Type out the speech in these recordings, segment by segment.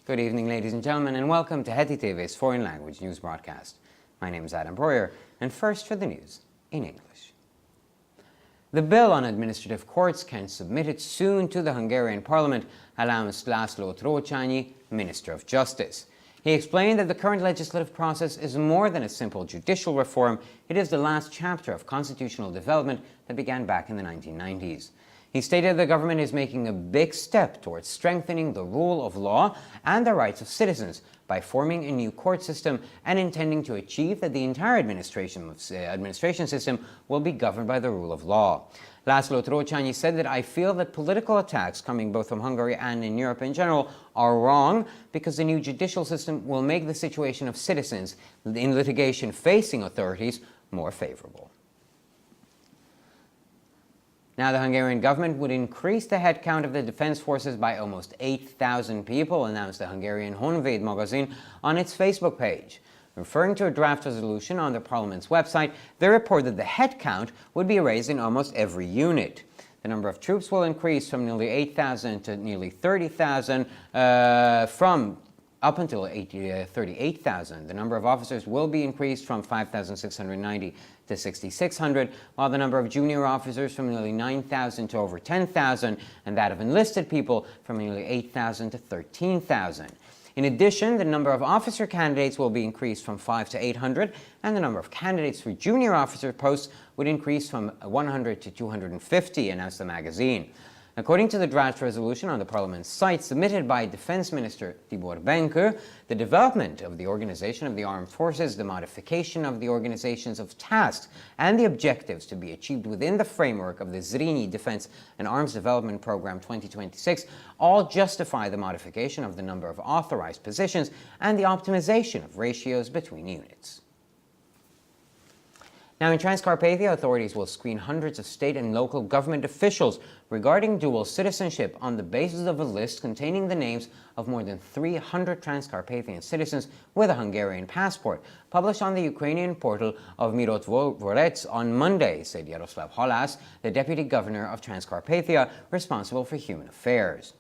Good evening, ladies and gentlemen, and welcome to Heti TV's foreign language news broadcast. My name is Adam Breuer, and first for the news in English. The bill on administrative courts can submit it soon to the Hungarian parliament, announced László Trócsányi, Minister of Justice. He explained that the current legislative process is more than a simple judicial reform. It is the last chapter of constitutional development that began back in the 1990s. He stated the government is making a big step towards strengthening the rule of law and the rights of citizens by forming a new court system and intending to achieve that the entire administration system will be governed by the rule of law. László Trócsányi said that I feel that political attacks coming both from Hungary and in Europe in general are wrong because the new judicial system will make the situation of citizens in litigation facing authorities more favorable. Now, the Hungarian government would increase the headcount of the defense forces by almost 8,000 people, announced the Hungarian Honvéd magazine on its Facebook page. Referring to a draft resolution on the parliament's website, they report that the headcount would be raised in almost every unit. The number of troops will increase from nearly 8,000 to nearly 30,000, from up until 38,000. The number of officers will be increased from 5,690 to 6,600, while the number of junior officers from nearly 9,000 to over 10,000, and that of enlisted people from nearly 8,000 to 13,000. In addition, the number of officer candidates will be increased from 5 to 800, and the number of candidates for junior officer posts would increase from 100 to 250, announced the magazine. According to the draft resolution on the Parliament's site submitted by Defense Minister Tibor Benkő, the development of the organization of the armed forces, the modification of the organizations of tasks, and the objectives to be achieved within the framework of the Zrínyi Defense and Arms Development Program 2026 all justify the modification of the number of authorized positions and the optimization of ratios between units. Now, in Transcarpathia, authorities will screen hundreds of state and local government officials regarding dual citizenship on the basis of a list containing the names of more than 300 Transcarpathian citizens with a Hungarian passport, published on the Ukrainian portal of Mirotvorets on Monday, said Jaroslav Halász, the deputy governor of Transcarpathia responsible for human affairs.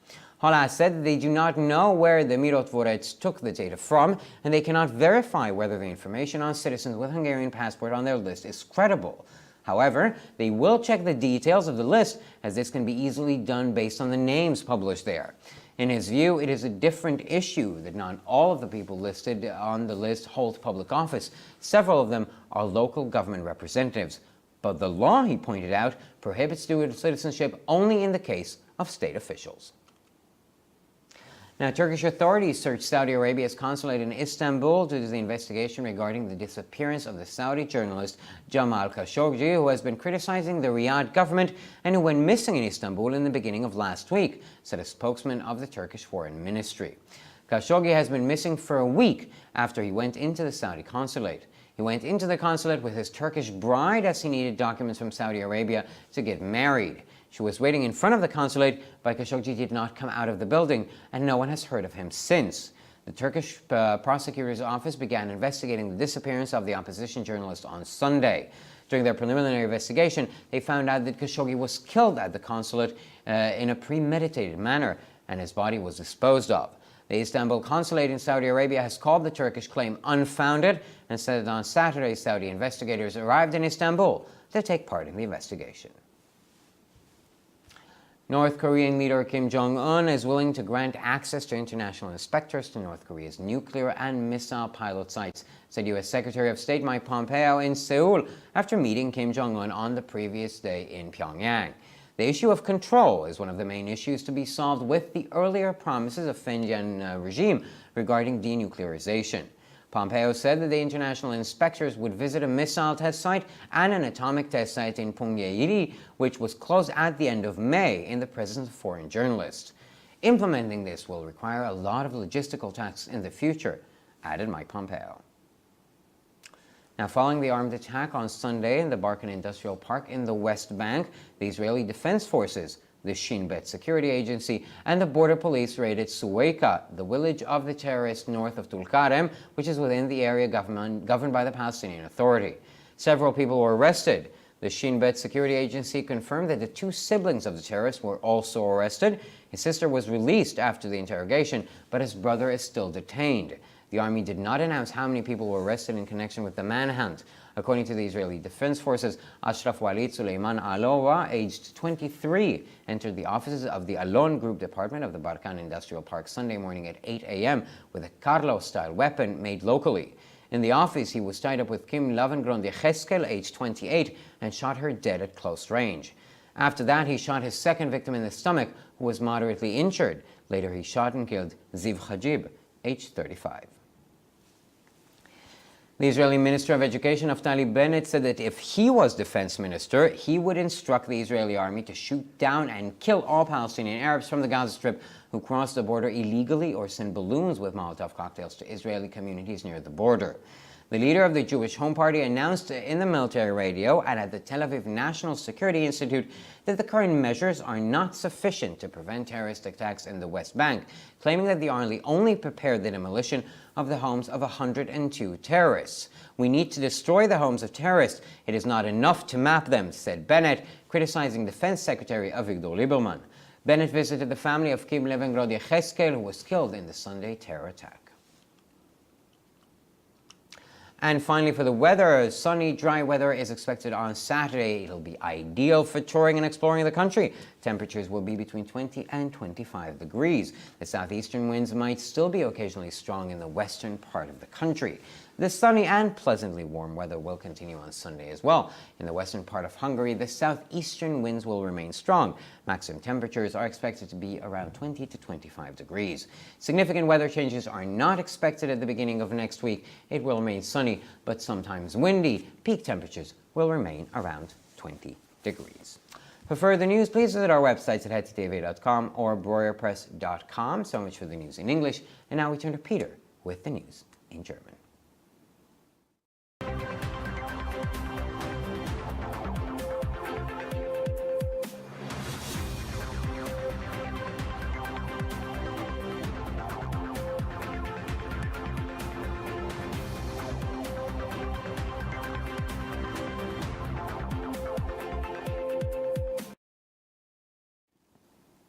Halász said that they do not know where the Mirotvorets took the data from, and they cannot verify whether the information on citizens with Hungarian passport on their list is credible. However, they will check the details of the list, as this can be easily done based on the names published there. In his view, it is a different issue that not all of the people listed on the list hold public office. Several of them are local government representatives. But the law, he pointed out, prohibits dual citizenship only in the case of state officials. Now, Turkish authorities searched Saudi Arabia's consulate in Istanbul due to the investigation regarding the disappearance of the Saudi journalist Jamal Khashoggi, who has been criticizing the Riyadh government and who went missing in Istanbul in the beginning of last week, said a spokesman of the Turkish Foreign Ministry. Khashoggi has been missing for a week after he went into the Saudi consulate. He went into the consulate with his Turkish bride as he needed documents from Saudi Arabia to get married. She was waiting in front of the consulate, but Khashoggi did not come out of the building, and no one has heard of him since. The Turkish prosecutor's office began investigating the disappearance of the opposition journalist on Sunday. During their preliminary investigation, they found out that Khashoggi was killed at the consulate in a premeditated manner, and his body was disposed of. The Istanbul consulate in Saudi Arabia has called the Turkish claim unfounded and said that on Saturday, Saudi investigators arrived in Istanbul to take part in the investigation. North Korean leader Kim Jong-un is willing to grant access to international inspectors to North Korea's nuclear and missile pilot sites, said U.S. Secretary of State Mike Pompeo in Seoul after meeting Kim Jong-un on the previous day in Pyongyang. The issue of control is one of the main issues to be solved with the earlier promises of Pyongyang regime regarding denuclearization. Pompeo said that the international inspectors would visit a missile test site and an atomic test site in Punggye-ri, which was closed at the end of May in the presence of foreign journalists. Implementing this will require a lot of logistical tasks in the future, added Mike Pompeo. Now, following the armed attack on Sunday in the Barkan Industrial Park in the West Bank, the Israeli Defense Forces, the Shin Bet Security Agency, and the border police raided Suwaika, the village of the terrorists north of Tulkarem, which is within the area governed by the Palestinian Authority. Several people were arrested. The Shin Bet security agency confirmed that the two siblings of the terrorist were also arrested. His sister was released after the interrogation, but his brother is still detained. The army did not announce how many people were arrested in connection with the manhunt. According to the Israeli Defense Forces, Ashraf Walid Suleiman Alowa, aged 23, entered the offices of the Alon Group Department of the Barkan Industrial Park Sunday morning at 8 a.m. with a Carlo-style weapon made locally. In the office, he was tied up with Kim Lavengron de Cheskel, aged 28, and shot her dead at close range. After that, he shot his second victim in the stomach, who was moderately injured. Later, he shot and killed Ziv Hajib, aged 35. The Israeli Minister of Education, Naftali Bennett, said that if he was defense minister, he would instruct the Israeli army to shoot down and kill all Palestinian Arabs from the Gaza Strip who cross the border illegally or send balloons with Molotov cocktails to Israeli communities near the border. The leader of the Jewish Home Party announced in the military radio and at the Tel Aviv National Security Institute that the current measures are not sufficient to prevent terrorist attacks in the West Bank, claiming that the army only prepared the demolition of the homes of 102 terrorists. "We need to destroy the homes of terrorists. It is not enough to map them," said Bennett, criticizing Defense Secretary Avigdor Lieberman. Bennett visited the family of Kim Lavengron de Cheskel, who was killed in the Sunday terror attack. And finally, for the weather, sunny, dry weather is expected on Saturday. It'll be ideal for touring and exploring the country. Temperatures will be between 20 and 25 degrees. The southeastern winds might still be occasionally strong in the western part of the country. The sunny and pleasantly warm weather will continue on Sunday as well. In the western part of Hungary, the southeastern winds will remain strong. Maximum temperatures are expected to be around 20 to 25 degrees. Significant weather changes are not expected at the beginning of next week. It will remain sunny, but sometimes windy. Peak temperatures will remain around 20 degrees. For further news, please visit our websites at hetztv.com or breuerpress.com. So much for the news in English. And now we turn to Peter with the news in German.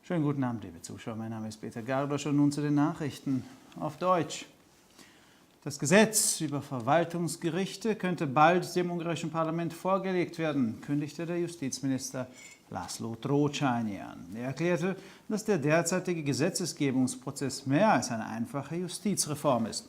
Schönen guten Abend, liebe Zuschauer. Mein Name ist Peter Gardosch und nun zu den Nachrichten auf Deutsch. Das Gesetz über Verwaltungsgerichte könnte bald dem ungarischen Parlament vorgelegt werden, kündigte der Justizminister László Trócsányi an. Er erklärte, dass der derzeitige Gesetzgebungsprozess mehr als eine einfache Justizreform ist.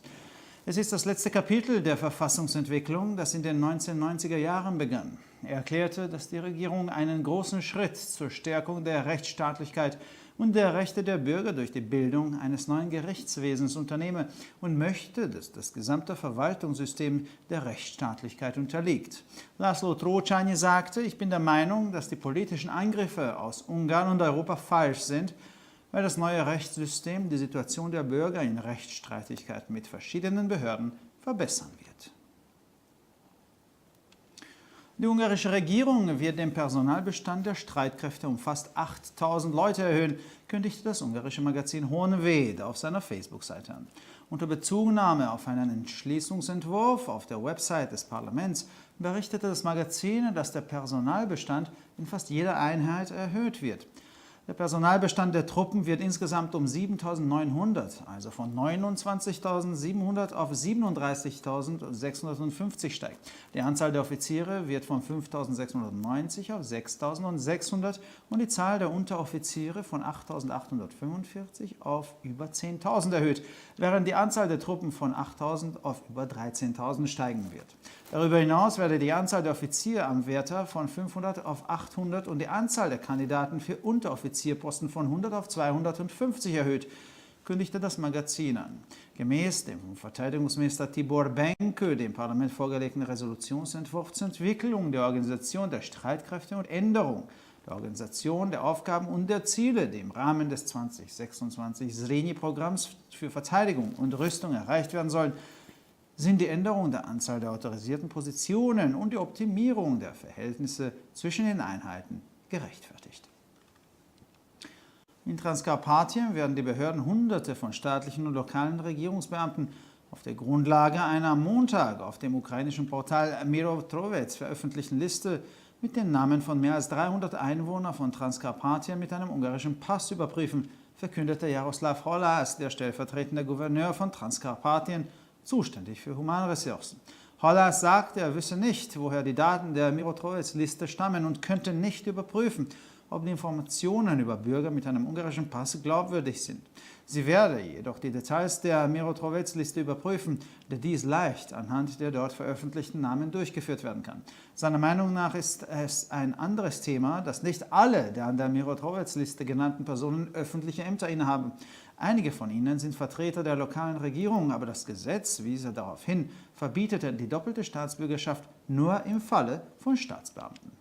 Es ist das letzte Kapitel der Verfassungsentwicklung, das in den 1990er Jahren begann. Er erklärte, dass die Regierung einen großen Schritt zur Stärkung der Rechtsstaatlichkeit und der Rechte der Bürger durch die Bildung eines neuen Gerichtswesens unternehme und möchte, dass das gesamte Verwaltungssystem der Rechtsstaatlichkeit unterliegt. László Trócsányi sagte, ich bin der Meinung, dass die politischen Angriffe aus Ungarn und Europa falsch sind, weil das neue Rechtssystem die Situation der Bürger in Rechtsstreitigkeiten mit verschiedenen Behörden verbessern wird. Die ungarische Regierung wird den Personalbestand der Streitkräfte um fast 8.000 Leute erhöhen, kündigte das ungarische Magazin Honvéd auf seiner Facebook-Seite an. Unter Bezugnahme auf einen Entschließungsentwurf auf der Website des Parlaments berichtete das Magazin, dass der Personalbestand in fast jeder Einheit erhöht wird. Der Personalbestand der Truppen wird insgesamt um 7.900, also von 29.700 auf 37.650 steigen. Die Anzahl der Offiziere wird von 5.690 auf 6.600 und die Zahl der Unteroffiziere von 8.845 auf über 10.000 erhöht, während die Anzahl der Truppen von 8.000 auf über 13.000 steigen wird. Darüber hinaus werde die Anzahl der Offizieramtwärter von 500 auf 800 und die Anzahl der Kandidaten für Unteroffizierposten von 100 auf 250 erhöht, kündigte das Magazin an. Gemäß dem vom Verteidigungsminister Tibor Benko dem Parlament vorgelegten Resolutionsentwurf zur Entwicklung der Organisation der Streitkräfte und Änderung der Organisation, der Aufgaben und der Ziele, die im Rahmen des 2026 Zrínyi-Programms für Verteidigung und Rüstung erreicht werden sollen, sind die Änderung der Anzahl der autorisierten Positionen und die Optimierung der Verhältnisse zwischen den Einheiten gerechtfertigt. In Transkarpatien werden die Behörden Hunderte von staatlichen und lokalen Regierungsbeamten auf der Grundlage einer am Montag auf dem ukrainischen Portal Mirov Trovets veröffentlichten Liste mit den Namen von mehr als 300 Einwohnern von Transkarpatien mit einem ungarischen Pass überprüfen, verkündete Jaroslav Hollas, der stellvertretende Gouverneur von Transkarpatien, zuständig für Humanressourcen. Hollas sagte, er wisse nicht, woher die Daten der Mirotrovic-Liste stammen und könnte nicht überprüfen, ob die Informationen über Bürger mit einem ungarischen Pass glaubwürdig sind. Sie werde jedoch die Details der Mirotrovic-Liste überprüfen, da dies leicht anhand der dort veröffentlichten Namen durchgeführt werden kann. Seiner Meinung nach ist es ein anderes Thema, dass nicht alle der an der Mirotrovic-Liste genannten Personen öffentliche Ämter innehaben. Einige von ihnen sind Vertreter der lokalen Regierung, aber das Gesetz, wies er darauf hin, verbietete die doppelte Staatsbürgerschaft nur im Falle von Staatsbeamten.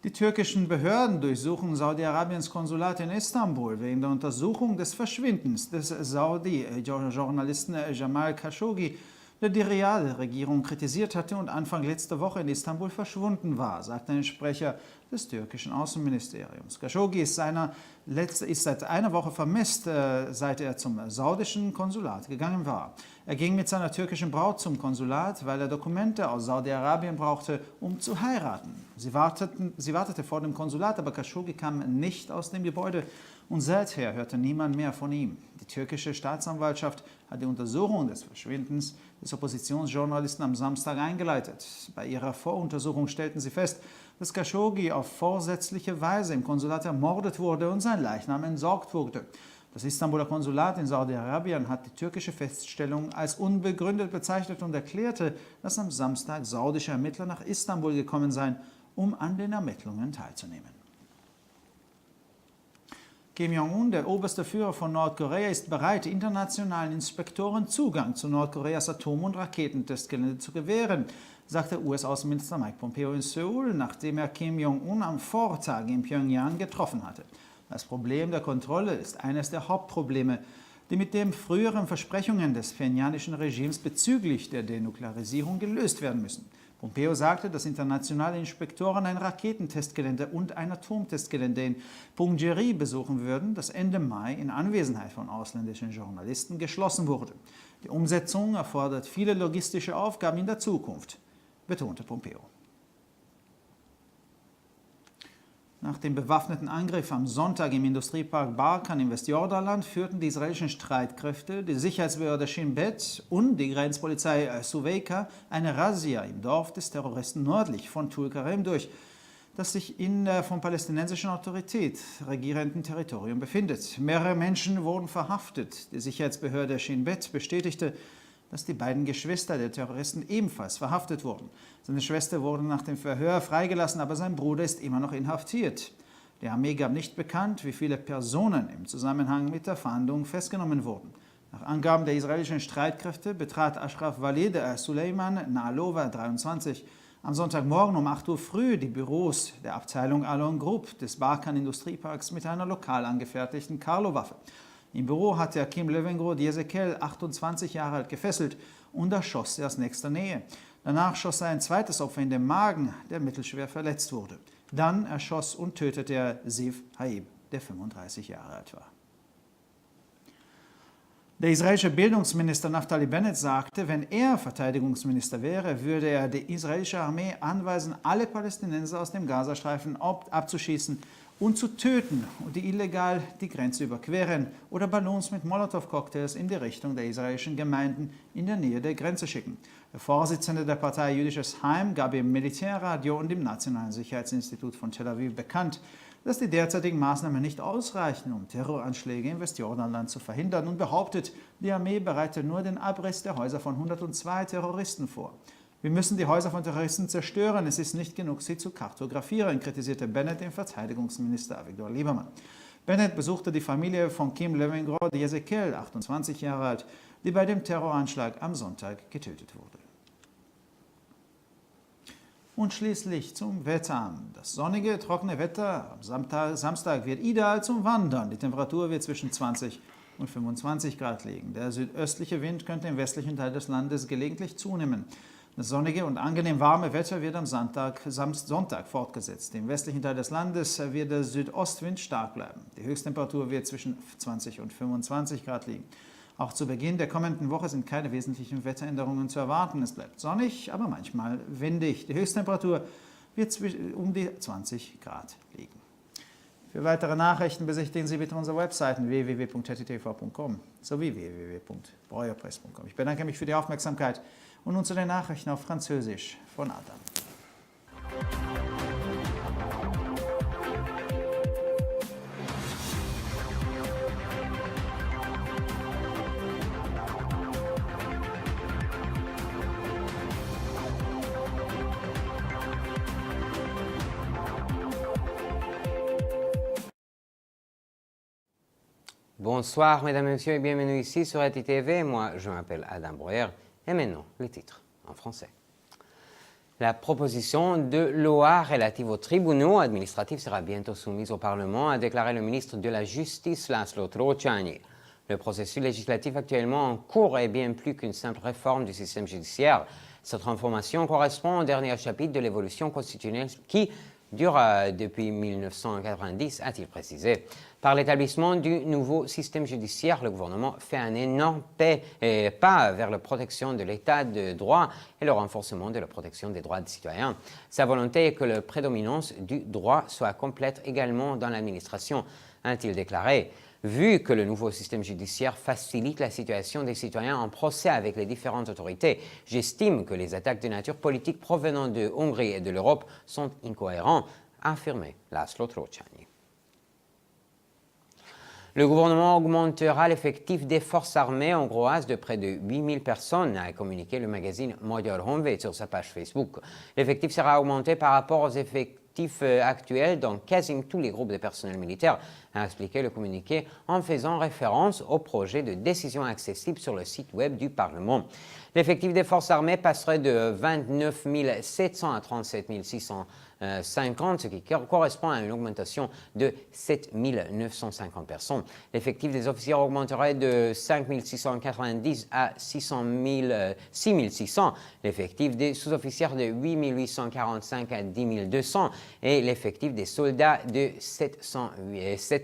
Die türkischen Behörden durchsuchen Saudi-Arabiens Konsulat in Istanbul wegen der Untersuchung des Verschwindens des Saudi-Journalisten Jamal Khashoggi, der die Riad-Regierung kritisiert hatte und Anfang letzter Woche in Istanbul verschwunden war, sagte ein Sprecher des türkischen Außenministeriums. Khashoggi ist seit einer Woche vermisst, seit er zum saudischen Konsulat gegangen war. Er ging mit seiner türkischen Braut zum Konsulat, weil er Dokumente aus Saudi-Arabien brauchte, um zu heiraten. Sie wartete vor dem Konsulat, aber Khashoggi kam nicht aus dem Gebäude und seither hörte niemand mehr von ihm. Die türkische Staatsanwaltschaft hat die Untersuchung des Verschwindens des Oppositionsjournalisten am Samstag eingeleitet. Bei ihrer Voruntersuchung stellten sie fest, dass Khashoggi auf vorsätzliche Weise im Konsulat ermordet wurde und sein Leichnam entsorgt wurde. Das Istanbuler Konsulat in Saudi-Arabien hat die türkische Feststellung als unbegründet bezeichnet und erklärte, dass am Samstag saudische Ermittler nach Istanbul gekommen seien, um an den Ermittlungen teilzunehmen. Kim Jong-un, der oberste Führer von Nordkorea, ist bereit, internationalen Inspektoren Zugang zu Nordkoreas Atom- und Raketentestgelände zu gewähren, sagte US-Außenminister Mike Pompeo in Seoul, nachdem er Kim Jong-un am Vortag in Pyongyang getroffen hatte. Das Problem der Kontrolle ist eines der Hauptprobleme, die mit den früheren Versprechungen des pyongyanischen Regimes bezüglich der Denuklearisierung gelöst werden müssen. Pompeo sagte, dass internationale Inspektoren ein Raketentestgelände und ein Atomtestgelände in Punggye-ri besuchen würden, das Ende Mai in Anwesenheit von ausländischen Journalisten geschlossen wurde. Die Umsetzung erfordert viele logistische Aufgaben in der Zukunft, betonte Pompeo. Nach dem bewaffneten Angriff am Sonntag im Industriepark Barkan im Westjordanland führten die israelischen Streitkräfte, die Sicherheitsbehörde Shin Bet und die Grenzpolizei Suveika eine Razzia im Dorf des Terroristen nördlich von Tulkarem durch, das sich in der von palästinensischen Autorität regierenden Territorium befindet. Mehrere Menschen wurden verhaftet. Die Sicherheitsbehörde Shin Bet bestätigte, dass die beiden Geschwister der Terroristen ebenfalls verhaftet wurden. Seine Schwester wurde nach dem Verhör freigelassen, aber sein Bruder ist immer noch inhaftiert. Die Armee gab nicht bekannt, wie viele Personen im Zusammenhang mit der Fahndung festgenommen wurden. Nach Angaben der israelischen Streitkräfte betrat Ashraf Walid Suleiman Naalova, 23, am Sonntagmorgen um 8 Uhr früh die Büros der Abteilung Alon Group des Barkan Industrieparks mit einer lokal angefertigten Carlo-Waffe. Im Büro hatte er Kim Löwengrod Jesekel, 28 Jahre alt, gefesselt und erschoss er aus nächster Nähe. Danach schoss er ein zweites Opfer in den Magen, der mittelschwer verletzt wurde. Dann erschoss und tötete er Ziv Haib, der 35 Jahre alt war. Der israelische Bildungsminister Naftali Bennett sagte, wenn er Verteidigungsminister wäre, würde er die israelische Armee anweisen, alle Palästinenser aus dem Gazastreifen abzuschießen und zu töten und die illegal die Grenze überqueren oder Ballons mit Molotow-Cocktails in die Richtung der israelischen Gemeinden in der Nähe der Grenze schicken. Der Vorsitzende der Partei Jüdisches Heim gab im Militärradio und im Nationalen Sicherheitsinstitut von Tel Aviv bekannt, dass die derzeitigen Maßnahmen nicht ausreichen, um Terroranschläge im Westjordanland zu verhindern, und behauptet, die Armee bereite nur den Abriss der Häuser von 102 Terroristen vor. Wir müssen die Häuser von Terroristen zerstören, es ist nicht genug, sie zu kartografieren, kritisierte Bennett den Verteidigungsminister Avigdor Lieberman. Bennett besuchte die Familie von Kim Löwengrod Jesekel, 28 Jahre alt, die bei dem Terroranschlag am Sonntag getötet wurde. Und schließlich zum Wetter. Das sonnige, trockene Wetter am Samstag wird ideal zum Wandern. Die Temperatur wird zwischen 20 und 25 Grad liegen. Der südöstliche Wind könnte im westlichen Teil des Landes gelegentlich zunehmen. Das sonnige und angenehm warme Wetter wird am Sonntag fortgesetzt. Im westlichen Teil des Landes wird der Südostwind stark bleiben. Die Höchsttemperatur wird zwischen 20 und 25 Grad liegen. Auch zu Beginn der kommenden Woche sind keine wesentlichen Wetteränderungen zu erwarten. Es bleibt sonnig, aber manchmal windig. Die Höchsttemperatur wird um die 20 Grad liegen. Für weitere Nachrichten besichtigen Sie bitte unsere Webseiten www.ttv.com sowie www.breuerpress.com. Ich bedanke mich für die Aufmerksamkeit und nun zu den Nachrichten auf Französisch von Adam. Bonsoir, mesdames et messieurs, et bienvenue ici sur ATTV. Moi, je m'appelle Adam Breuer. Et maintenant, les titres en français. La proposition de loi relative aux tribunaux administratifs sera bientôt soumise au Parlement, a déclaré le ministre de la Justice, László Trócsányi. Le processus législatif actuellement en cours est bien plus qu'une simple réforme du système judiciaire. Cette transformation correspond au dernier chapitre de l'évolution constitutionnelle qui dure depuis 1990, a-t-il précisé. Par l'établissement du nouveau système judiciaire, le gouvernement fait un énorme pas vers la protection de l'état de droit et le renforcement de la protection des droits des citoyens. Sa volonté est que la prédominance du droit soit complète également dans l'administration, a-t-il déclaré. Vu que le nouveau système judiciaire facilite la situation des citoyens en procès avec les différentes autorités, j'estime que les attaques de nature politique provenant de Hongrie et de l'Europe sont incohérentes, a affirmé László Trócsányi. Le gouvernement augmentera l'effectif des forces armées hongroises de près de 8000 personnes, a communiqué le magazine Magyar Honvéd sur sa page Facebook. L'effectif sera augmenté par rapport aux effectifs actuels dans quasiment tous les groupes de personnel militaire, a expliqué le communiqué en faisant référence au projet de décision accessible sur le site web du Parlement. L'effectif des forces armées passerait de 29 700 à 37 650, ce qui correspond à une augmentation de 7 950 personnes. L'effectif des officiers augmenterait de 5 690 à 6 600, l'effectif des sous-officiers de 8 845 à 10 200 et l'effectif des soldats de 7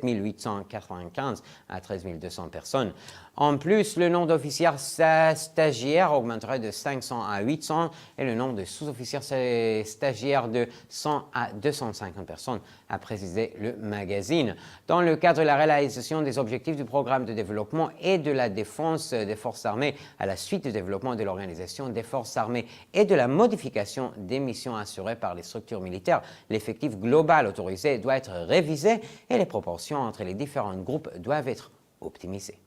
895 à 13 200 personnes. En plus, le nombre d'officiers stagiaires augmenterait de 500 à 800 et le nombre de sous-officiers stagiaires de 100 à 250 personnes, a précisé le magazine. Dans le cadre de la réalisation des objectifs du programme de développement et de la défense des forces armées à la suite du développement de l'organisation des forces armées et de la modification des missions assurées par les structures militaires, l'effectif global autorisé doit être révisé et les proportions entre les différents groupes doivent être optimisées.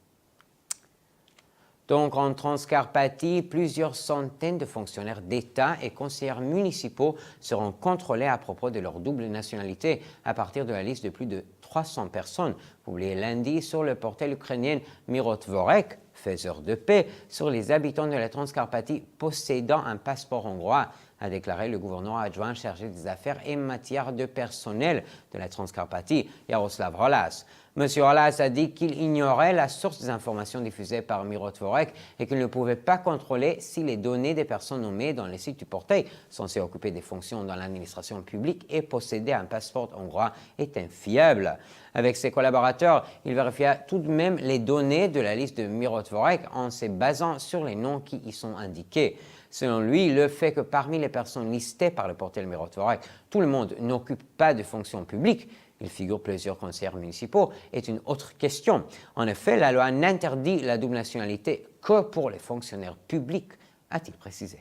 Donc, en Transcarpathie, plusieurs centaines de fonctionnaires d'État et conseillers municipaux seront contrôlés à propos de leur double nationalité à partir de la liste de plus de 300 personnes publiée lundi sur le portail ukrainien Mirotvorek, faiseur de paix, sur les habitants de la Transcarpathie possédant un passeport hongrois, a déclaré le gouverneur adjoint chargé des affaires et matières de personnel de la Transcarpathie, Jaroslav Holas. M. Holas a dit qu'il ignorait la source des informations diffusées par Mirotvorek et qu'il ne pouvait pas contrôler si les données des personnes nommées dans les sites du portail, censées occuper des fonctions dans l'administration publique et posséder un passeport hongrois, étaient fiables. Avec ses collaborateurs, il vérifia tout de même les données de la liste de Mirotvorek en se basant sur les noms qui y sont indiqués. Selon lui, le fait que parmi les personnes listées par le portail Mirotvorek, tout le monde n'occupe pas de fonctions publiques, il figure plusieurs conseillers municipaux, est une autre question. En effet, la loi n'interdit la double nationalité que pour les fonctionnaires publics, a-t-il précisé.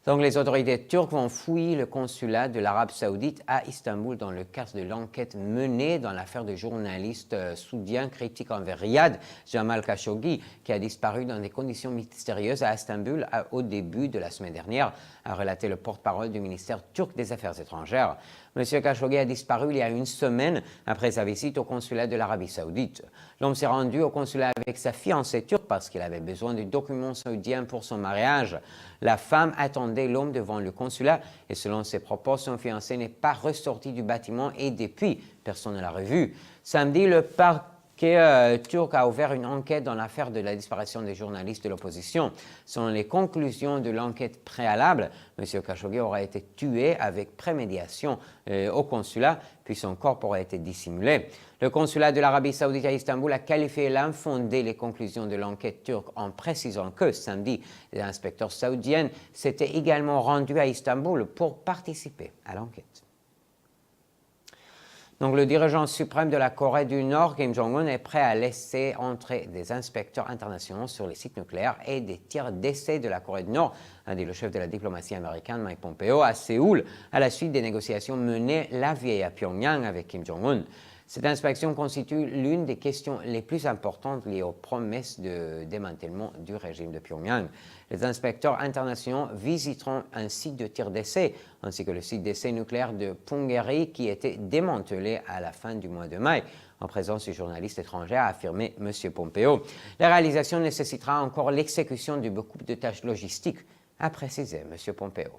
Donc, les autorités turques vont fouiller le consulat de l'Arabie Saoudite à Istanbul dans le cadre de l'enquête menée dans l'affaire du journaliste saoudien critique envers Riyad, Jamal Khashoggi, qui a disparu dans des conditions mystérieuses à Istanbul au début de la semaine dernière, a relaté le porte-parole du ministère turc des Affaires étrangères. M. Khashoggi a disparu il y a une semaine après sa visite au consulat de l'Arabie Saoudite. L'homme s'est rendu au consulat avec sa fiancée turque parce qu'il avait besoin de documents saoudiens pour son mariage. La femme attendait l'homme devant le consulat et selon ses propos, son fiancé n'est pas ressorti du bâtiment et depuis, personne ne l'a revu. Samedi, le turc a ouvert une enquête dans l'affaire de la disparition des journalistes de l'opposition. Selon les conclusions de l'enquête préalable, M. Khashoggi aurait été tué avec préméditation au consulat, puis son corps aurait été dissimulé. Le consulat de l'Arabie saoudite à Istanbul a qualifié l'infondé les conclusions de l'enquête turque en précisant que samedi, les inspecteurs saoudiens s'étaient également rendus à Istanbul pour participer à l'enquête. Donc, le dirigeant suprême de la Corée du Nord, Kim Jong-un, est prêt à laisser entrer des inspecteurs internationaux sur les sites nucléaires et des tirs d'essai de la Corée du Nord, a dit le chef de la diplomatie américaine, Mike Pompeo, à Séoul, à la suite des négociations menées la veille à Pyongyang avec Kim Jong-un. Cette inspection constitue l'une des questions les plus importantes liées aux promesses de démantèlement du régime de Pyongyang. Les inspecteurs internationaux visiteront un site de tir d'essai, ainsi que le site d'essai nucléaire de Punggye qui était démantelé à la fin du mois de mai, en présence du journaliste étranger, a affirmé M. Pompeo. La réalisation nécessitera encore l'exécution de beaucoup de tâches logistiques, a précisé M. Pompeo.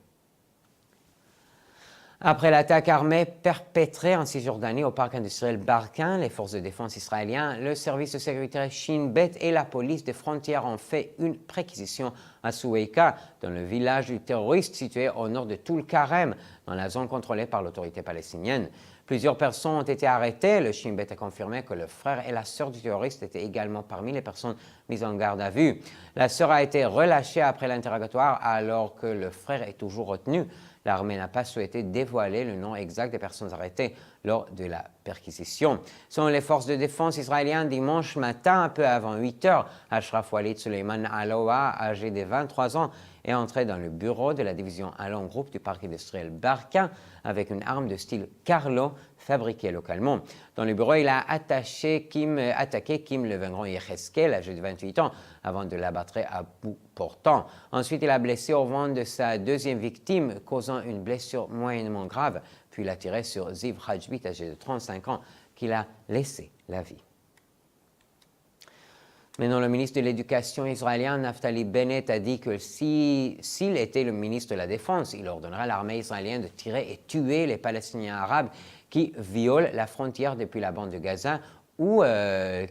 Après l'attaque armée perpétrée en Cisjordanie au parc industriel Barkin, les forces de défense israéliennes, le service de sécurité Shin Bet et la police des frontières ont fait une préquisition à Soueika, dans le village du terroriste situé au nord de Toul-Karem, dans la zone contrôlée par l'autorité palestinienne. Plusieurs personnes ont été arrêtées. Le Shin Bet a confirmé que le frère et la sœur du terroriste étaient également parmi les personnes mises en garde à vue. La sœur a été relâchée après l'interrogatoire alors que le frère est toujours retenu. L'armée n'a pas souhaité dévoiler le nom exact des personnes arrêtées lors de la perquisition. Selon les forces de défense israéliennes, dimanche matin, un peu avant 8 heures, Ashraf Walid Suleiman Aloha, âgé de 23 ans, est entré dans le bureau de la division Alon Group du parc industriel Barkin avec une arme de style Carlo fabriquée localement. Dans le bureau, il a attaqué Kim le Vengron Yecheskel, âgé de 28 ans, avant de l'abattre à bout portant. Ensuite, il a blessé au ventre de sa deuxième victime, causant une blessure moyennement grave, puis il a tiré sur Ziv Hajbit, âgé de 35 ans, qui a laissé la vie. Maintenant, le ministre de l'Éducation israélien, Naftali Bennett, a dit que s'il était le ministre de la Défense, il ordonnerait à l'armée israélienne de tirer et tuer les Palestiniens arabes qui violent la frontière depuis la bande de Gaza ou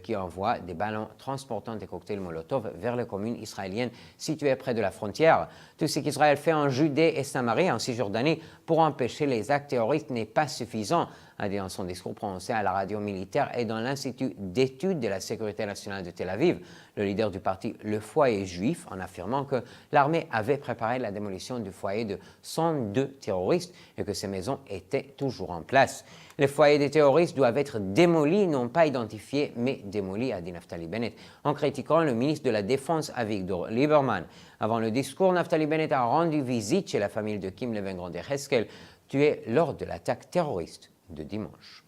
qui envoient des ballons transportant des cocktails Molotov vers les communes israéliennes situées près de la frontière. Tout ce qu'Israël fait en Judée et Samarie, en Cisjordanie, pour empêcher les actes terroristes n'est pas suffisant, a dit dans son discours prononcé à la radio militaire et dans l'Institut d'études de la sécurité nationale de Tel Aviv, le leader du parti Le Foyer juif, en affirmant que l'armée avait préparé la démolition du foyer de 102 terroristes et que ces maisons étaient toujours en place. Les foyers des terroristes doivent être démolis, non pas identifiés, mais démolis, a dit Naftali Bennett, en critiquant le ministre de la Défense Avigdor Lieberman. Avant le discours, Naftali Bennett a rendu visite chez la famille de Kim le Vengron Yecheskel, tué lors de l'attaque terroriste de dimanche.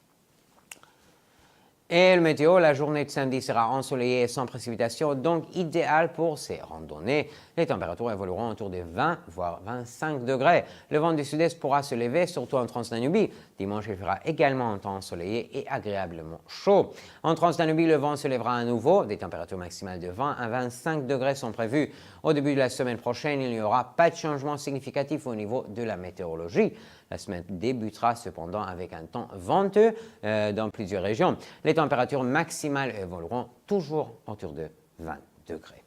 Et le météo, la journée de samedi sera ensoleillée et sans précipitation, donc idéale pour ces randonnées. Les températures évolueront autour de 20 voire 25 degrés. Le vent du sud-est pourra se lever, surtout en Transdanubie. Dimanche, il fera également un temps ensoleillé et agréablement chaud. En Transdanubie, le vent se lèvera à nouveau. Des températures maximales de 20 à 25 degrés sont prévues. Au début de la semaine prochaine, il n'y aura pas de changement significatif au niveau de la météorologie. La semaine débutera cependant avec un temps venteux dans plusieurs régions. Les températures maximales évolueront toujours autour de 20 degrés.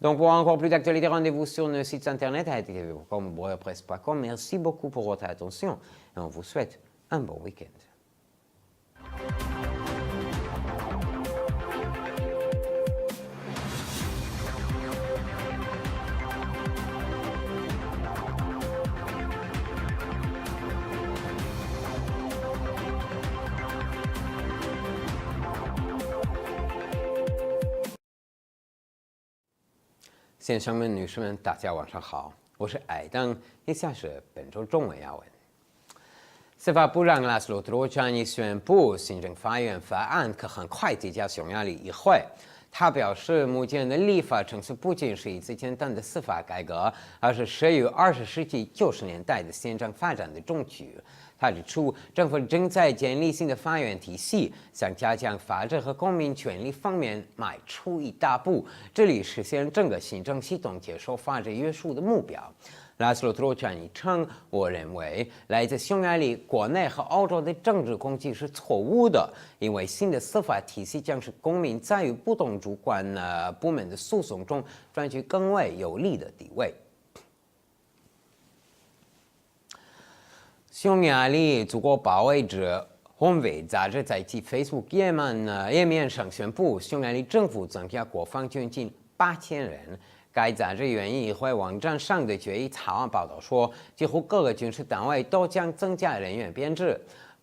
Donc pour encore plus d'actualités, rendez-vous sur nos sites internet @tvcom.com. Merci beaucoup pour votre attention et on vous souhaite un bon week-end.先生们、女士们，大家晚上好，我是艾登，以下是本周中文要闻。司法部长拉斯洛特罗将已宣布行政法院法案可很快提交匈牙利议会。他表示，目前的立法程序不仅是一次简单的司法改革，而是始于20世纪90年代的宪政发展的终局。他指出，政府正在建立新的法院体系，向加强法治和公民权利方面迈出一大步，致力实现整个行政系统接受法治约束的目标。拉斯洛特罗战一称，我认为来自匈牙利国内和欧洲的政治攻击是错误的，因为新的司法体系将使公民在与不同主管部门的诉讼中占据更为有利的地位。匈牙利祖国保卫者红卫杂志在其 Facebook 页面上宣布，匈牙利政府增加国防军近8000人。该杂志援引议会网站上的决议草案报道说，几乎各个军事单位都将增加人员编制，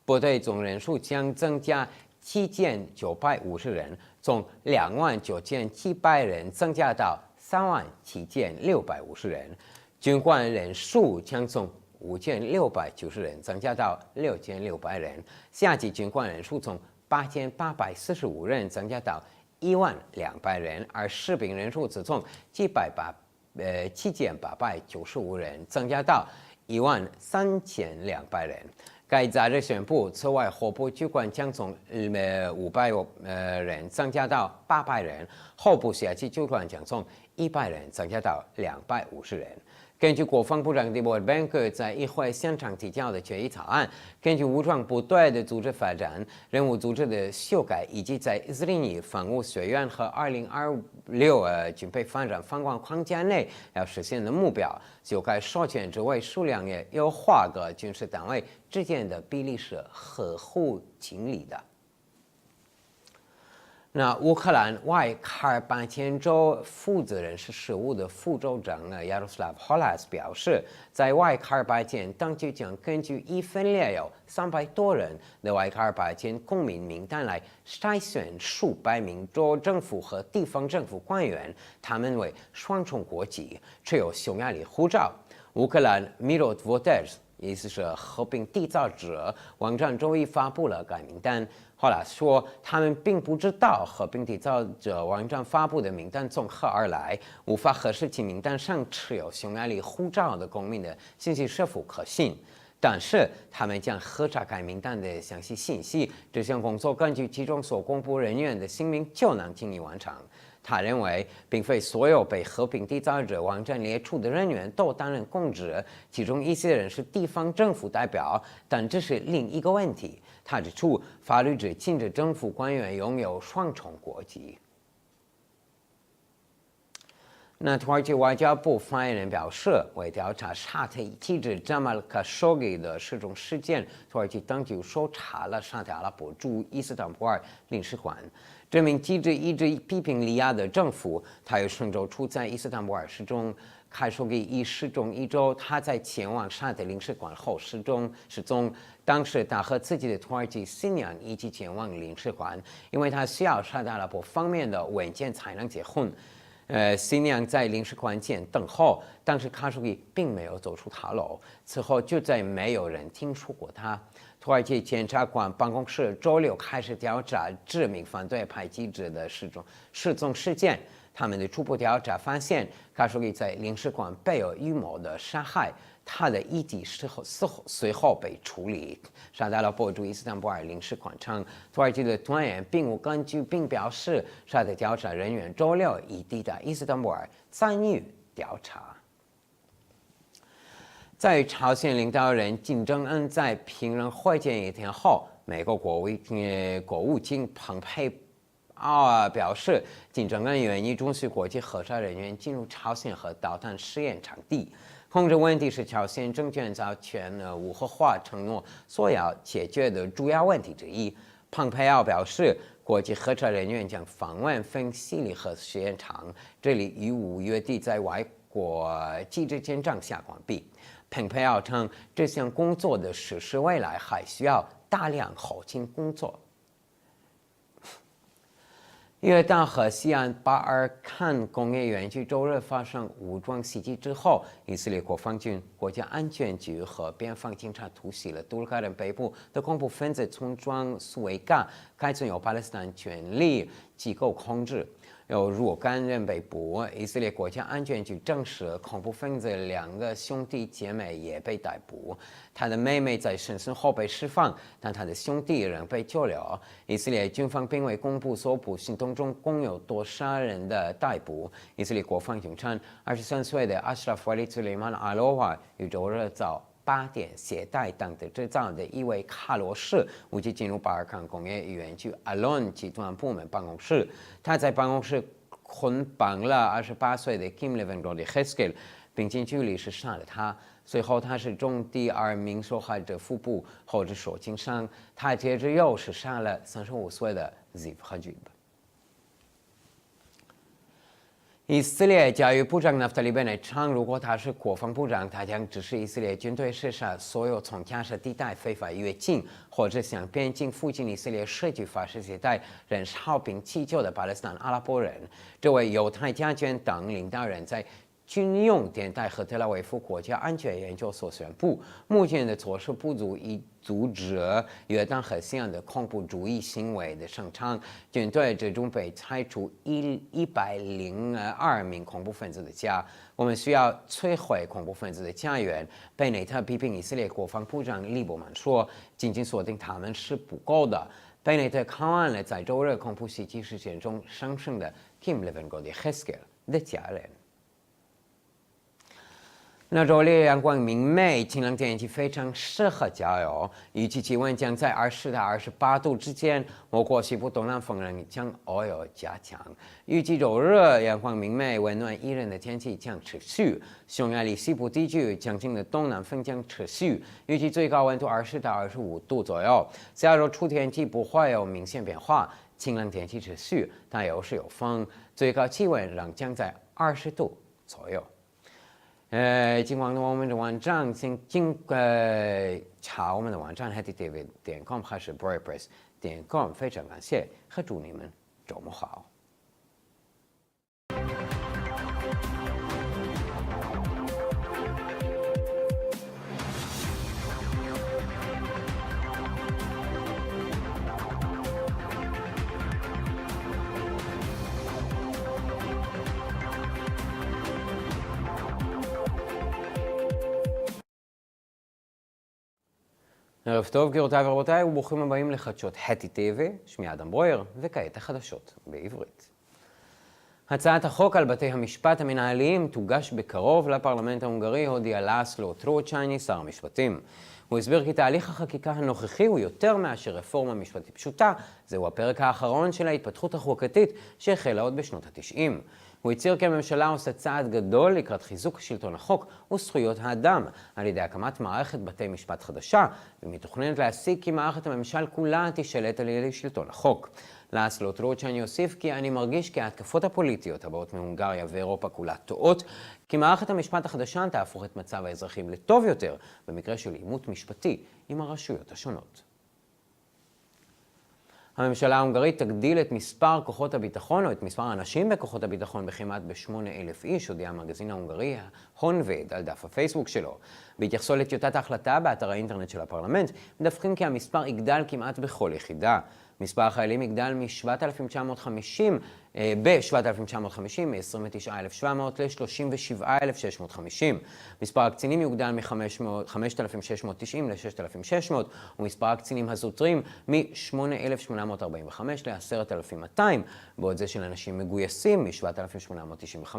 部队总人数将增加7950人，从29700人增加到37650人，军官人数将从5690人增加到6600人，下级军官人数从8845人增加到12000人，而士兵人数则从7895人增加到13200人。该杂志宣布，此外，火部军官将从500人增加到800人，后部下级军官将从100人增加到250人。根据国防部长迪波尔本克在议会现场提交的决议草案，根据武装部队的组织发展、任务组织的修改，以及在斯林尼防务学院和2026军备发展方案框架内要实现的目标，修改授权职位数量也优化各军事单位之间的比例是合乎情理的。那乌克兰外卡尔巴阡州负责人事事务的副州长亚罗斯拉夫·霍拉斯表示，在外卡尔巴阡，当局将根据一份列有300多人的外卡尔巴阡公民名单来筛选数百名州政府和地方政府官员，他们为双重国籍，持有匈牙利护照。乌克兰 Mirot Voters， 意思是和平缔造者网站周一发布了该名单。后来说，他们并不知道和平缔造者网站发布的名单从何而来，无法核实其名单上持有匈牙利护照的公民的信息是否可信。但是，他们将核查该名单的详细信息，这项工作根据其中所公布人员的姓名就能轻易完成。他认为，并非所有被和平缔造者网站列出的人员都担任公职，其中一些人是地方政府代表，但这是另一个问题。他指出，法律只禁止政府官员拥有双重国籍。那土耳其外交部发言人表示，为调查沙特妻子扎马尔卡舒吉的失踪事件，土耳其当局搜查了沙特阿拉伯驻伊斯坦布尔领事馆。这名记者一直批评利雅得政府，他于上周初在伊斯坦布尔失踪。卡舒吉已失踪1周，他在前往沙特领事馆后失踪。当时他和自己的土耳其新娘一起前往领事馆，因为他需要沙特阿拉伯方面的文件才能结婚。新娘在领事馆前等候，当时卡舒吉并没有走出塔楼，此后就再没有人听说过他。土耳其检察官办公室周六开始调查知名反对派记者的失踪事件。他们的初步调查发现，卡舒吉在领事馆被有预谋的杀害，他的遗体随后被处理。沙特阿拉伯驻伊斯坦布尔领事馆称，土耳其的官员并无根据，并表示沙特调查人员周六已抵达伊斯坦布尔参与调查。在朝鲜领导人金正恩在平壤会见1天后，美国国务卿蓬佩奥表示，金正恩愿意准许国际核查人员进入朝鲜核导弹试验场地。控制问题是朝鲜政权早前无核化承诺所要解决的主要问题之一。蓬佩奥表示，国际核查人员将访问芬西里核试验场，这里于5月底在外国记者见证下关闭。蓬佩奥称，这项工作的实施未来还需要大量后勤工作。约旦河西岸巴尔坎工业园区周日发生武装袭击之后，以色列国防军、国家安全局和边防警察突袭了杜尔嘎人北部的恐怖分子村庄苏维嘎，该村由巴勒斯坦权力机构控制。有若干人被捕。以色列国家安全局证实，恐怖分子2个兄弟姐妹也被逮捕。他的妹妹在审讯后被释放，但他的兄弟仍被拘留。以色列军方并未公布搜捕行动中共有多少人的逮捕。以色列国防军称，23岁的阿什拉夫·瓦利苏雷曼·阿罗瓦于周日早8点携带当地制造的一位卡罗士，无忌进入巴尔干工业园区阿伦集团部门办公室。他在办公室捆绑了28岁的 Kim Levengrod Heskel， 并近距离杀了他。随后，他是中第2名受害者腹部或者手轻伤。他接着又是杀了35岁的 Ziv Hajib。以色列教育部长纳夫塔利·贝内称，如果他是国防部长，他将指示以色列军队射杀所有从加沙地带非法越境或者向边境附近以色列设计发射携带燃烧并气球的巴勒斯坦阿拉伯人。这位犹太家眷等领导人在军用电台和特拉维夫国家安全研究所宣布，目前的措施不足以阻止约旦河西岸的恐怖主义行为的生产。军队最终被拆除102名恐怖分子的家。我们需要摧毁恐怖分子的家园。贝内特批评以色列国防部长利伯曼说，仅仅锁定他们是不够的。贝内特看完了在周日恐怖袭击事件中丧生的 Kim Levengrod Heskel 的家人。那周里阳光明媚，晴朗天气非常适合郊游，预计气温将在20到28度之间。我国西部东南风将偶有加强。预计周日阳光明媚、温暖宜人的天气将持续。匈牙利西部地区强劲的东南风将持续，预计最高温度20到25度左右。下周初天气不会有明显变化，晴朗天气持续，但有时有风，最高气温仍将在20度左右。尽管我们的网站查我们的网站 hetitv.com 还是 breakpress.com， 非常感谢和祝你们周末好。ערב טוב גבירותיי ורבותיי וברוכים הבאים לחדשות hetitv, שמי אדם ברויר, וכעת החדשות בעברית. הצעת החוק על בתי המשפט המנהליים תוגש בקרוב לפרלמנט ההונגרי, הודיע לאסלו טרוצ'ייני, שר המשפטים. הוא הסביר כי תהליך החקיקה הנוכחי הוא יותר מאשר רפורמה משפטית פשוטה, זהו הפרק האחרון של ההתפתחות החוקתית שהחלה עוד בשנות ה-90. הוא הצהיר כי הממשלה עושה צעד גדול לקראת חיזוק שלטון החוק וזכויות האדם על ידי הקמת מערכת בתי משפט חדשה, ומתוכננת להשיג כי מערכת הממשל כולה תשלט על ידי שלטון החוק. לאסלו טרוצ'ייני יוסיף כי אני מרגיש כי ההתקפות הפוליטיות הבאות מהונגריה ואירופה כולה טועות, כי מערכת המשפט החדשה תהפוך את מצב האזרחים לטוב יותר במקרה של עימות משפטי עם הרשויות השונות. הממשלה ההונגרית תגדיל את מספר כוחות הביטחון או את מספר האנשים בכוחות הביטחון בכמעט ב8,000 איש, הודיע המגזין ההונגרי הונבד על דף הפייסבוק שלו. בהתייחסו לטיוטת ההחלטה באתר האינטרנט של הפרלמנט, מדווחים כי המספר יגדל כמעט בכל יחידה. מספר החיילים יגדל מ-7,950 מ-29,700 ל-37,650. מספר הקצינים יוגדל מ-5,690 ל-6,600, ומספר הקצינים הזוטרים מ-8,845 ל-10,200, בעוד זה של אנשים מגויסים מ-7,895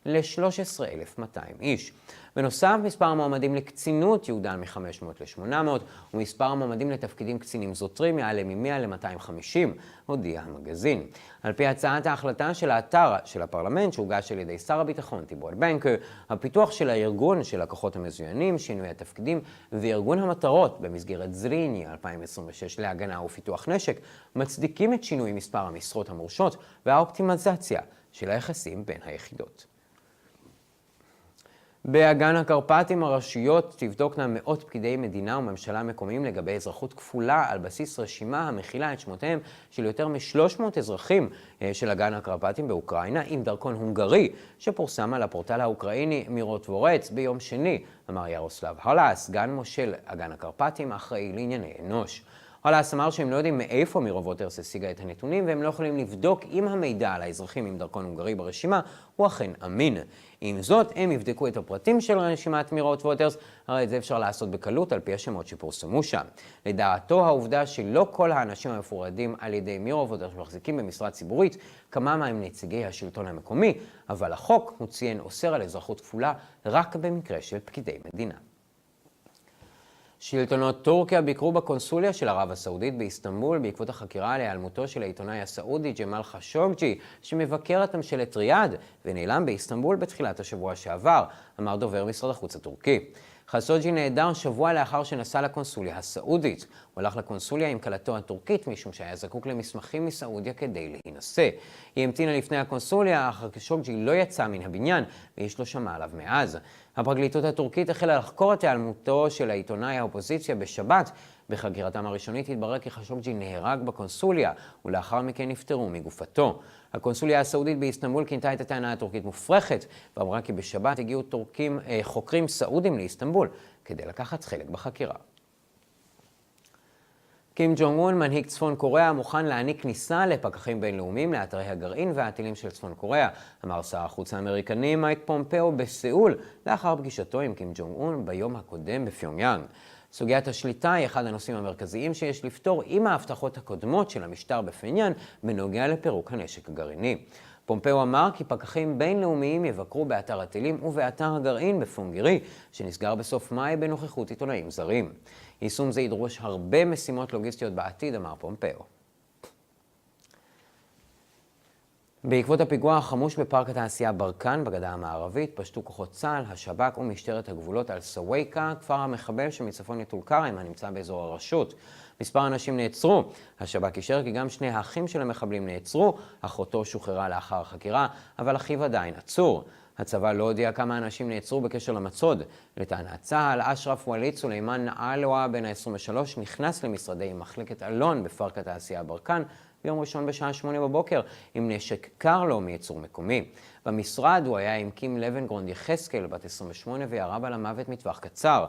ל-13,200 איש. בנוסף, מספר המועמדים לקצינות יוגדל מ-500 ל-800, ומספר המועמדים לתפקידים קצינים זוטרים יעלה מ-100 ל-250, הודיע המגזין. על פי הצעת ההחלטה של האתר של הפרלמנט שהוגש על ידי שר הביטחון טיבור בנקו, הפיתוח של הארגון של הכוחות המזוינים, שינוי התפקידים וארגון המטרות במסגרת זריני 2026 להגנה ופיתוח נשק, מצדיקים את שינוי מספר המשרות המורשות והאופטימיזציה של היחסים בין היחידות. באגן הקרפטים הרשויות תבדוקנה מאות פקידי מדינה וממשלה מקומיים לגבי אזרחות כפולה על בסיס רשימה המכילה את שמותיהם של יותר מ-300 אזרחים של אגן הקרפטים באוקראינה עם דרכון הונגרי שפורסם על הפורטל האוקראיני מירות וורץ ביום שני, אמר ירוסלב הלה, סגן מושל אגן הקרפטים האחראי לענייני אנוש. הלאס אמר שהם לא יודעים מאיפה מירו ווטרס השיגה את הנתונים, והם לא יכולים לבדוק אם המידע על האזרחים עם דרכון הונגרי ברשימה הוא אכן אמין. עם זאת, הם יבדקו את הפרטים של רשימת מירו ווטרס, הרי את זה אפשר לעשות בקלות על פי השמות שפורסמו שם. לדעתו, העובדה שלא כל האנשים המפורדים על ידי מירו ווטרס מחזיקים במשרה ציבורית, כמה מהם נציגי השלטון המקומי, אבל החוק, הוא ציין, אוסר על אזרחות כפולה רק במקרה של פקידי מדינה. שלטונות טורקיה ביקרו בקונסוליה של ערב הסעודית באיסטנבול בעקבות החקירה על היעלמותו של העיתונאי הסעודי ג'מאל חשוג'י, שמבקר את ממשלת ריאד ונעלם באיסטנבול בתחילת השבוע שעבר, אמר דובר משרד החוץ הטורקי. חשוג'י נעדר שבוע לאחר שנסע לקונסוליה הסעודית. הוא הלך לקונסוליה עם כלתו הטורקית משום שהיה זקוק למסמכים מסעודיה כדי להינשא. היא המתינה לפני הקונסוליה, אך חשוג'י לא יצא מן הבניין ואיש לא שמע עליו מאז. הפרקליטות הטורקית החלה לחקור את היעלמותו של העיתונאי האופוזיציה בשבת. בחקירתם הראשונית התברר כי חשוג'י נהרג בקונסוליה ולאחר מכן נפטרו מגופתו. הקונסוליה הסעודית באיסטנבול כינתה את הטענה הטורקית מופרכת ואמרה כי בשבת הגיעו חוקרים סעודים לאיסטנבול כדי לקחת חלק בחקירה. קים ג'ונג און, מנהיג צפון קוריאה, מוכן להעניק כניסה לפקחים בינלאומיים לאתרי הגרעין והטילים של צפון קוריאה, אמר שר החוץ האמריקני מייק פומפאו בסיאול לאחר פגישתו עם קים ג'ונג און ביום הקודם בפיונגיאנג. סוגיית השליטה היא אחד הנושאים המרכזיים שיש לפתור עם ההבטחות הקודמות של המשטר בפיונגיאנג בנוגע לפירוק הנשק הגרעיני. פומפאו אמר כי פקחים בינלאומיים יבקרו באתר הטילים ובאתר הגרעין בפונגירי, שנסגר בסוף מאי בנוכחות עיתונאים זרים. יישום זה ידרוש הרבה משימות לוגיסטיות בעתיד, אמר פומפאו. בעקבות הפיגוע החמוש בפארק התעשייה ברקן בגדה המערבית, פשטו כוחות צה"ל, השב"כ ומשטרת הגבולות על סוויקה, כפר המחבל שמצפון לטול כרם הנמצא באזור הרשות. מספר אנשים נעצרו. השב"כ אישר כי גם שני האחים של המחבלים נעצרו, אחותו שוחררה לאחר החקירה, אבל אחיו עדיין עצור. הצבא לא הודיע כמה אנשים נעצרו בקשר למצוד. לטענת צה"ל, אשרף וליד סולימן נעלואה בן ה-23 נכנס למשרדי מחלקת אלון בפארק התעשייה ברקן ביום ראשון בשעה 8 בבוקר עם נשק קר לו מייצור מקומי. במשרד הוא היה עם קים לבנגרונד יחזקאל בת 28 וירה בה למוות מטווח קצר.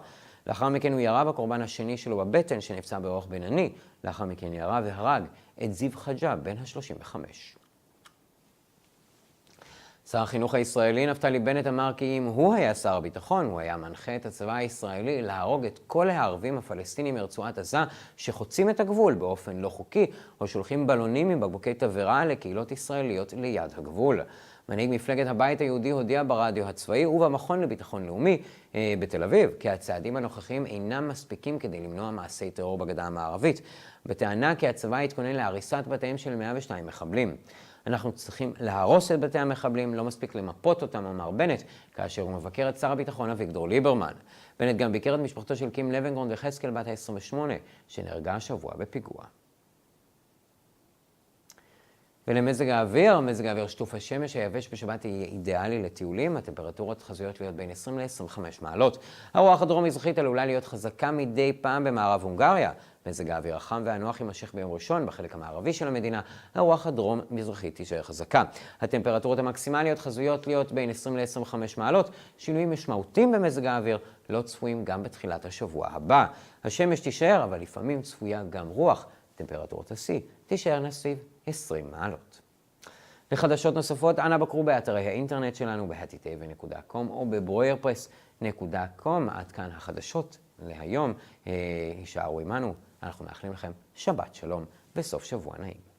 לאחר מכן הוא ירה בקורבן השני שלו בבטן שנפצע באורח בינוני. לאחר מכן ירה והרג את זיו חג'אב בן ה-35. שר החינוך הישראלי נפתלי בנט אמר כי אם הוא היה שר הביטחון, הוא היה מנחה את הצבא הישראלי להרוג את כל הערבים הפלסטינים מרצועת עזה שחוצים את הגבול באופן לא חוקי, או שולחים בלונים עם בקבוקי תבערה לקהילות ישראליות ליד הגבול. מנהיג מפלגת הבית היהודי הודיע ברדיו הצבאי ובמכון לביטחון לאומי בתל אביב כי הצעדים הנוכחיים אינם מספיקים כדי למנוע מעשי טרור בגדה המערבית, בטענה כי הצבא התכונן להריסת בתיהם של 102 מחבלים. אנחנו צריכים להרוס את בתי המחבלים, לא מספיק למפות אותם, אמר בנט, כאשר הוא מבקר את שר הביטחון אביגדור ליברמן. בנט גם ביקר את משפחתו של קים לבנגרונד יחזקאל בת ה-28, שנהרגה השבוע בפיגוע. ולמזג האוויר, מזג האוויר שטוף השמש היבש בשבת יהיה אידיאלי לטיולים, הטמפרטורות חזויות להיות בין 20 ל-25 מעלות. הרוח הדרום-מזרחית עלולה להיות חזקה מדי פעם במערב הונגריה. מזג האוויר החם והנוח יימשך ביום ראשון בחלק המערבי של המדינה, הרוח הדרום-מזרחית תישאר חזקה. הטמפרטורות המקסימליות חזויות להיות בין 20 ל-25 מעלות, שינויים משמעותיים במזג האוויר לא צפויים גם בתחילת השבוע הבא. השמש תישאר, אבל לפעמים צפויה גם רוח. טמפרטורות השיא תישאר סביב 20 מעלות. לחדשות נוספות, אנא בקרו באתרי האינטרנט שלנו ב-hatitv.com או בברואיירפרס.com. עד כאן החדשות להיום. הישארו עמנו, אנחנו מאחלים לכם שבת שלום וסוף שבוע נעים.